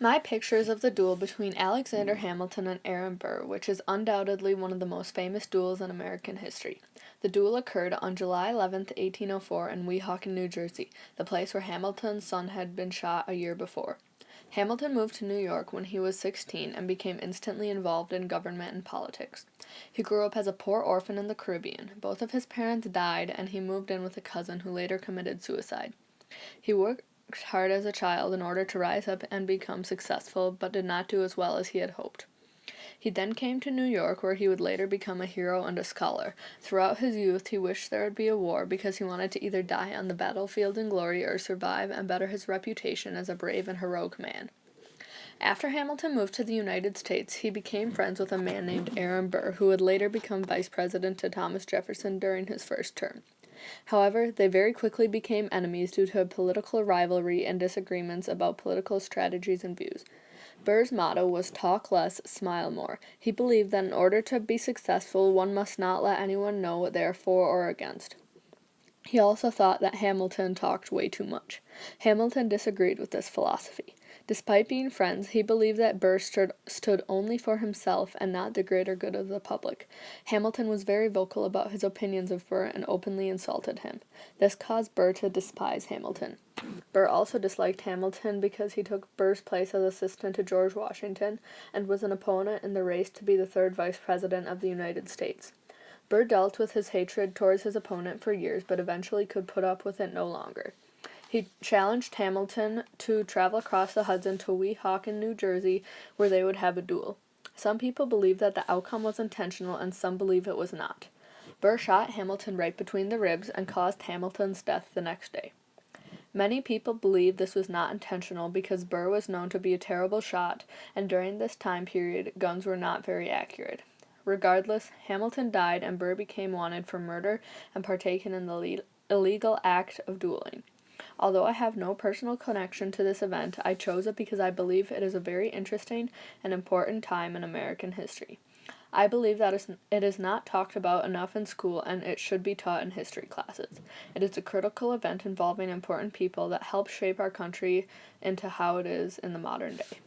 My picture is of the duel between Alexander Hamilton and Aaron Burr, which is undoubtedly one of the most famous duels in American history. The duel occurred on July 11, 1804 in Weehawken, New Jersey, the place where Hamilton's son had been shot a year before. Hamilton moved to New York when he was 16 and became instantly involved in government and politics. He grew up as a poor orphan in the Caribbean. Both of his parents died, and he moved in with a cousin who later committed suicide. He worked hard as a child in order to rise up and become successful, but did not do as well as he had hoped. He then came to New York, where he would later become a hero and a scholar. Throughout his youth, he wished there would be a war because he wanted to either die on the battlefield in glory or survive and better his reputation as a brave and heroic man. After Hamilton moved to the United States, he became friends with a man named Aaron Burr, who would later become vice president to Thomas Jefferson during his first term. However, they very quickly became enemies due to a political rivalry and disagreements about political strategies and views. Burr's motto was "talk less, smile more." He believed that in order to be successful, one must not let anyone know what they are for or against. He also thought that Hamilton talked way too much. Hamilton disagreed with this philosophy. Despite being friends, he believed that Burr stood only for himself and not the greater good of the public. Hamilton was very vocal about his opinions of Burr and openly insulted him. This caused Burr to despise Hamilton. Burr also disliked Hamilton because he took Burr's place as assistant to George Washington and was an opponent in the race to be the third vice president of the United States. Burr dealt with his hatred towards his opponent for years, but eventually could put up with it no longer. He challenged Hamilton to travel across the Hudson to Weehawken, New Jersey, where they would have a duel. Some people believe that the outcome was intentional, and some believe it was not. Burr shot Hamilton right between the ribs and caused Hamilton's death the next day. Many people believe this was not intentional because Burr was known to be a terrible shot, and during this time period, guns were not very accurate. Regardless, Hamilton died and Burr became wanted for murder and partaken in the illegal act of dueling. Although I have no personal connection to this event, I chose it because I believe it is a very interesting and important time in American history. I believe that it is not talked about enough in school, and it should be taught in history classes. It is a critical event involving important people that helped shape our country into how it is in the modern day.